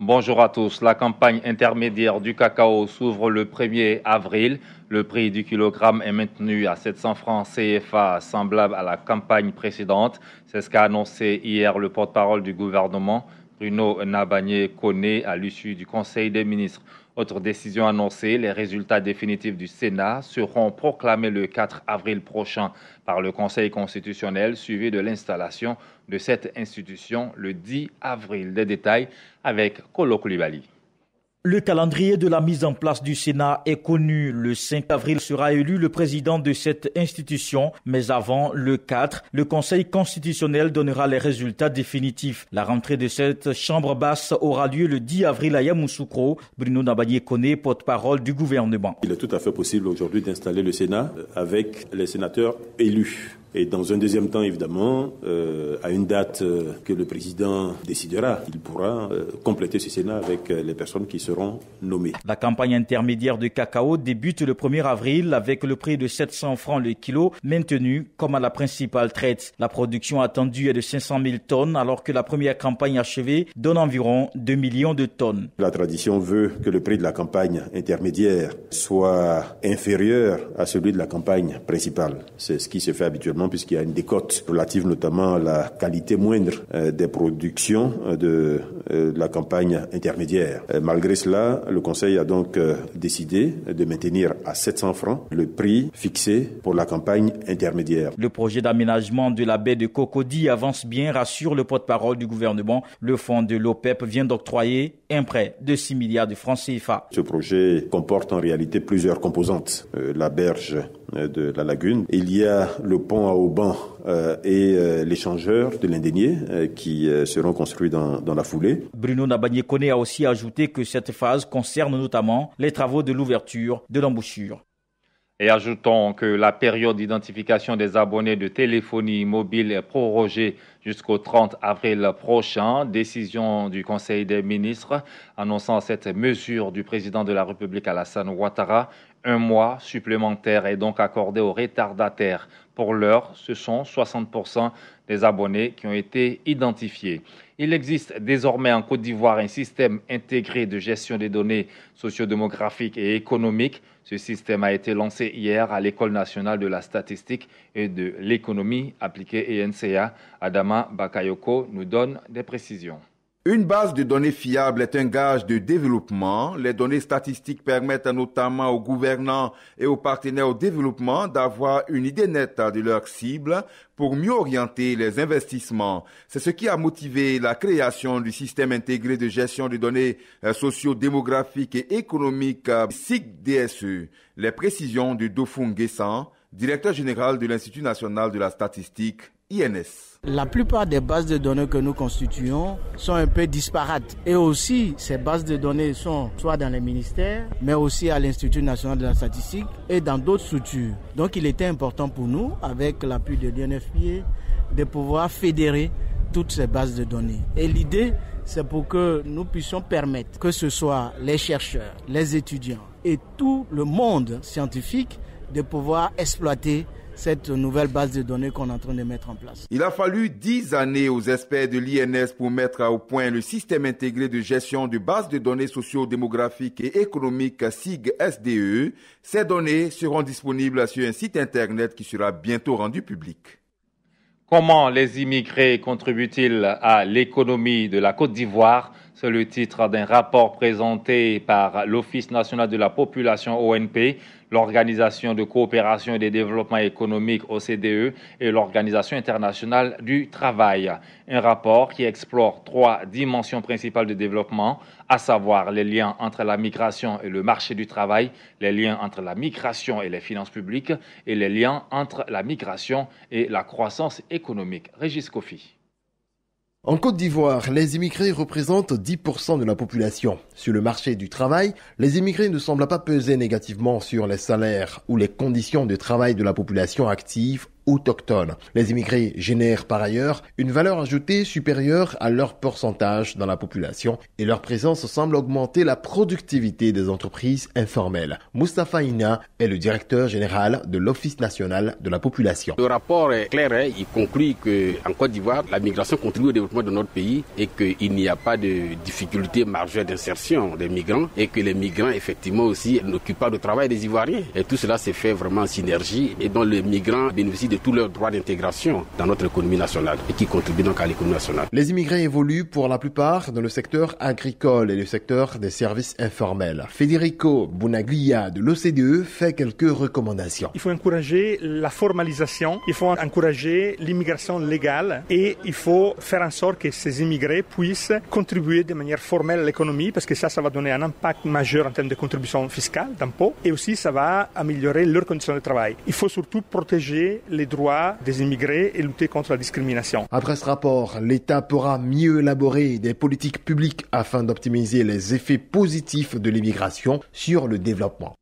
Bonjour à tous. La campagne intermédiaire du cacao s'ouvre le 1er avril. Le prix du kilogramme est maintenu à 700 francs CFA, semblable à la campagne précédente. C'est ce qu'a annoncé hier le porte-parole du gouvernement, Bruno Nabagné-Koné, à l'issue du Conseil des ministres. Autre décision annoncée, les résultats définitifs du Sénat seront proclamés le 4 avril prochain par le Conseil constitutionnel, suivi de l'installation de cette institution le 10 avril. Des détails avec Kolo Koulibaly. Le calendrier de la mise en place du Sénat est connu. Le 5 avril sera élu le président de cette institution, mais avant le 4, le Conseil constitutionnel donnera les résultats définitifs. La rentrée de cette chambre basse aura lieu le 10 avril à Yamoussoukro. Bruno Nabagné-Koné, porte-parole du gouvernement. Il est tout à fait possible aujourd'hui d'installer le Sénat avec les sénateurs élus. Et dans un deuxième temps, évidemment, à une date que le président décidera, il pourra compléter ce Sénat avec les personnes qui seront nommées. La campagne intermédiaire de cacao débute le 1er avril avec le prix de 700 francs le kilo maintenu comme à la principale traite. La production attendue est de 500 000 tonnes alors que la première campagne achevée donne environ 2 millions de tonnes. La tradition veut que le prix de la campagne intermédiaire soit inférieur à celui de la campagne principale. C'est ce qui se fait habituellement, puisqu'il y a une décote relative notamment à la qualité moindre des productions de la campagne intermédiaire. Malgré cela, le Conseil a donc décidé de maintenir à 700 francs le prix fixé pour la campagne intermédiaire. Le projet d'aménagement de la baie de Cocody avance bien, rassure le porte-parole du gouvernement. Le fonds de l'OPEP vient d'octroyer un prêt de 6 milliards de francs CFA. Ce projet comporte en réalité plusieurs composantes. La berge de la lagune. Il y a le pont à Auban et l'échangeur de l'Indénié qui seront construits dans la foulée. Bruno Nabagné-Koné a aussi ajouté que cette phase concerne notamment les travaux de l'ouverture de l'embouchure. Et ajoutons que la période d'identification des abonnés de téléphonie mobile est prorogée jusqu'au 30 avril prochain. Décision du Conseil des ministres annonçant cette mesure du président de la République Alassane Ouattara. Un mois supplémentaire est donc accordé aux retardataires. Pour l'heure, ce sont 60% des abonnés qui ont été identifiés. Il existe désormais en Côte d'Ivoire un système intégré de gestion des données sociodémographiques et économiques. Ce système a été lancé hier à l'École nationale de la statistique et de l'économie appliquée ENCA. Adama Bakayoko nous donne des précisions. Une base de données fiable est un gage de développement. Les données statistiques permettent notamment aux gouvernants et aux partenaires au développement d'avoir une idée nette de leur cible pour mieux orienter les investissements. C'est ce qui a motivé la création du système intégré de gestion des données socio-démographiques et économiques SIG-DSE. Les précisions de Dofung Guessan, directeur général de l'Institut national de la statistique, INS. La plupart des bases de données que nous constituons sont un peu disparates. Et aussi, ces bases de données sont soit dans les ministères, mais aussi à l'Institut national de la statistique et dans d'autres structures. Donc il était important pour nous, avec l'appui de l'UNFPA, de pouvoir fédérer toutes ces bases de données. Et l'idée, c'est pour que nous puissions permettre que ce soit les chercheurs, les étudiants et tout le monde scientifique de pouvoir exploiter cette nouvelle base de données qu'on est en train de mettre en place. Il a fallu 10 années aux experts de l'INS pour mettre au point le système intégré de gestion de bases de données socio-démographiques et économiques SIG-SDE. Ces données seront disponibles sur un site internet qui sera bientôt rendu public. Comment les immigrés contribuent-ils à l'économie de la Côte d'Ivoire? C'est le titre d'un rapport présenté par l'Office national de la population ONP, l'Organisation de coopération et de développement économique OCDE et l'Organisation internationale du travail. Un rapport qui explore 3 dimensions principales de développement, à savoir les liens entre la migration et le marché du travail, les liens entre la migration et les finances publiques et les liens entre la migration et la croissance économique. Régis Kofi. En Côte d'Ivoire, les immigrés représentent 10% de la population. Sur le marché du travail, les immigrés ne semblent pas peser négativement sur les salaires ou les conditions de travail de la population active autochtones. Les immigrés génèrent par ailleurs une valeur ajoutée supérieure à leur pourcentage dans la population et leur présence semble augmenter la productivité des entreprises informelles. Moustapha Ina est le directeur général de l'Office national de la population. Le rapport est clair, il conclut qu'en Côte d'Ivoire, la migration contribue au développement de notre pays et qu'il n'y a pas de difficulté majeure d'insertion des migrants et que les migrants effectivement aussi n'occupent pas le travail des Ivoiriens. Et tout cela s'est fait vraiment en synergie et dont les migrants bénéficient de tous leurs droits d'intégration dans notre économie nationale et qui contribuent donc à l'économie nationale. Les immigrés évoluent pour la plupart dans le secteur agricole et le secteur des services informels. Federico Bonaglia de l'OCDE fait quelques recommandations. Il faut encourager la formalisation, il faut encourager l'immigration légale et il faut faire en sorte que ces immigrés puissent contribuer de manière formelle à l'économie parce que ça va donner un impact majeur en termes de contribution fiscale, d'impôts et aussi ça va améliorer leurs conditions de travail. Il faut surtout protéger les droits des immigrés et lutter contre la discrimination. Après ce rapport, l'État pourra mieux élaborer des politiques publiques afin d'optimiser les effets positifs de l'immigration sur le développement.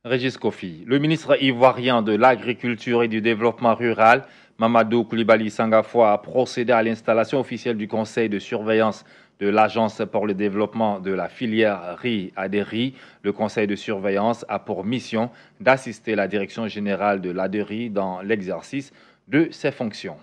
Régis Kofi, le ministre ivoirien de l'Agriculture et du Développement rural, Mamadou Koulibaly Sangafoua, a procédé à l'installation officielle du conseil de surveillance de l'Agence pour le développement de la filière riz ADERI. Le conseil de surveillance a pour mission d'assister la direction générale de l'ADERI dans l'exercice de ses fonctions.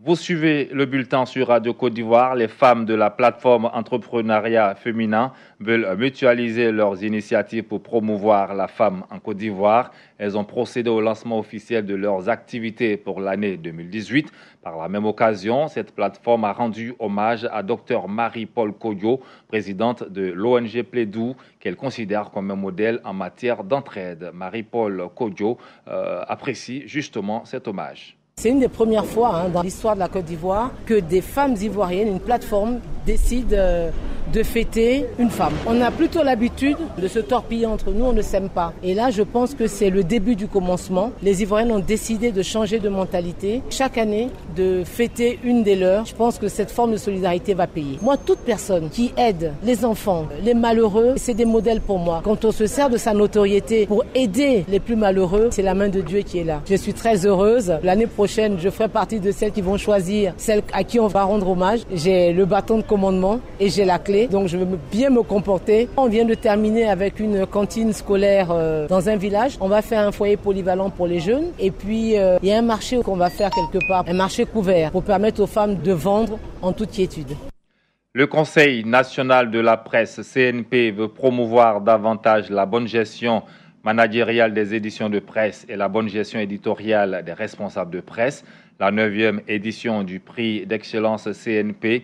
Vous suivez le bulletin sur Radio Côte d'Ivoire. Les femmes de la plateforme entrepreneuriat féminin veulent mutualiser leurs initiatives pour promouvoir la femme en Côte d'Ivoire. Elles ont procédé au lancement officiel de leurs activités pour l'année 2018. Par la même occasion, cette plateforme a rendu hommage à Dr Marie-Paul Kodjo, présidente de l'ONG Plédou, qu'elle considère comme un modèle en matière d'entraide. Marie-Paul Kodjo apprécie justement cet hommage. C'est une des premières fois dans l'histoire de la Côte d'Ivoire que des femmes ivoiriennes, une plateforme, décide de fêter une femme. On a plutôt l'habitude de se torpiller entre nous, on ne s'aime pas. Et là, je pense que c'est le début du commencement. Les Ivoiriennes ont décidé de changer de mentalité. Chaque année, de fêter une des leurs. Je pense que cette forme de solidarité va payer. Moi, toute personne qui aide les enfants, les malheureux, c'est des modèles pour moi. Quand on se sert de sa notoriété pour aider les plus malheureux, c'est la main de Dieu qui est là. Je suis très heureuse. L'année prochaine, je ferai partie de celles qui vont choisir celles à qui on va rendre hommage. J'ai le bâton de commandement et j'ai la clé. Donc je veux bien me comporter. On vient de terminer avec une cantine scolaire dans un village. On va faire un foyer polyvalent pour les jeunes. Et puis il y a un marché qu'on va faire quelque part, un marché couvert pour permettre aux femmes de vendre en toute quiétude. Le Conseil national de la presse, CNP, veut promouvoir davantage la bonne gestion managériale des éditions de presse et la bonne gestion éditoriale des responsables de presse. La 9e édition du prix d'excellence CNP,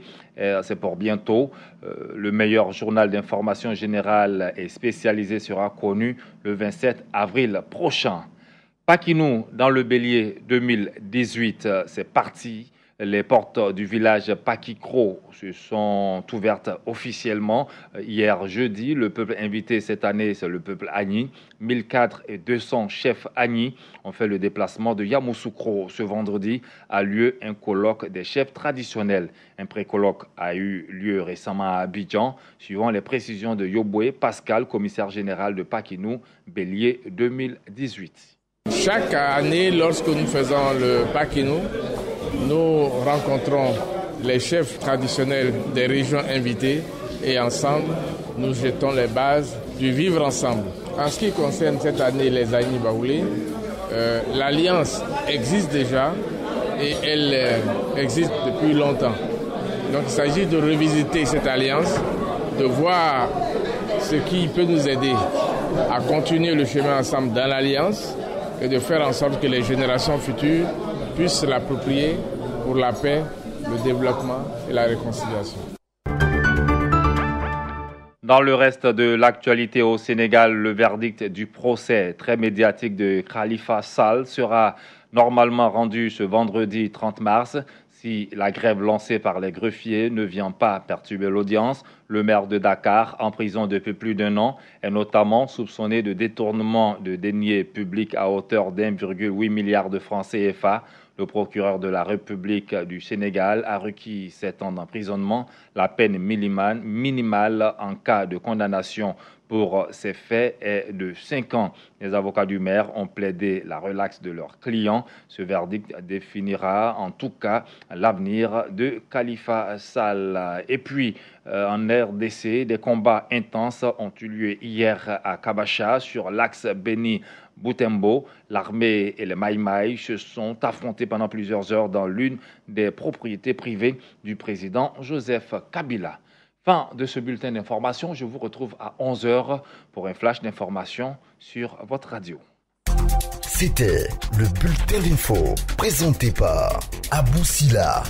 c'est pour bientôt. Le meilleur journal d'information générale et spécialisé sera connu le 27 avril prochain. Pakinou, dans le Bélier 2018, c'est parti. Les portes du village Pakikro se sont ouvertes officiellement. Hier jeudi, le peuple invité cette année, c'est le peuple Agni. 1400 chefs Agni ont fait le déplacement de Yamoussoukro. Ce vendredi a lieu un colloque des chefs traditionnels. Un pré-colloque a eu lieu récemment à Abidjan, suivant les précisions de Yoboué Pascal, commissaire général de Pakinou, Bélier 2018. Chaque année, lorsque nous faisons le Pakinou, nous rencontrons les chefs traditionnels des régions invitées et ensemble, nous jetons les bases du vivre ensemble. En ce qui concerne cette année les Agni Baoulé, l'alliance existe déjà et elle existe depuis longtemps. Donc il s'agit de revisiter cette alliance, de voir ce qui peut nous aider à continuer le chemin ensemble dans l'alliance et de faire en sorte que les générations futures puissent l'approprier pour la paix, le développement et la réconciliation. Dans le reste de l'actualité au Sénégal, le verdict du procès très médiatique de Khalifa Sall sera normalement rendu ce vendredi 30 mars. Si la grève lancée par les greffiers ne vient pas perturber l'audience, le maire de Dakar, en prison depuis plus d'1 an, est notamment soupçonné de détournement de deniers publics à hauteur d'1,8 milliard de francs CFA. Le procureur de la République du Sénégal a requis 7 ans d'emprisonnement, la peine minimale en cas de condamnation pour ces faits est de 5 ans. Les avocats du maire ont plaidé la relaxe de leurs clients. Ce verdict définira en tout cas l'avenir de Khalifa Sall. Et puis, en RDC, des combats intenses ont eu lieu hier à Kabacha sur l'axe Beni-Boutembo. L'armée et les Maïmaï se sont affrontés pendant plusieurs heures dans l'une des propriétés privées du président Joseph Kabila. Fin de ce bulletin d'information. Je vous retrouve à 11h pour un flash d'information sur votre radio. C'était le bulletin d'info présenté par Abou Silla.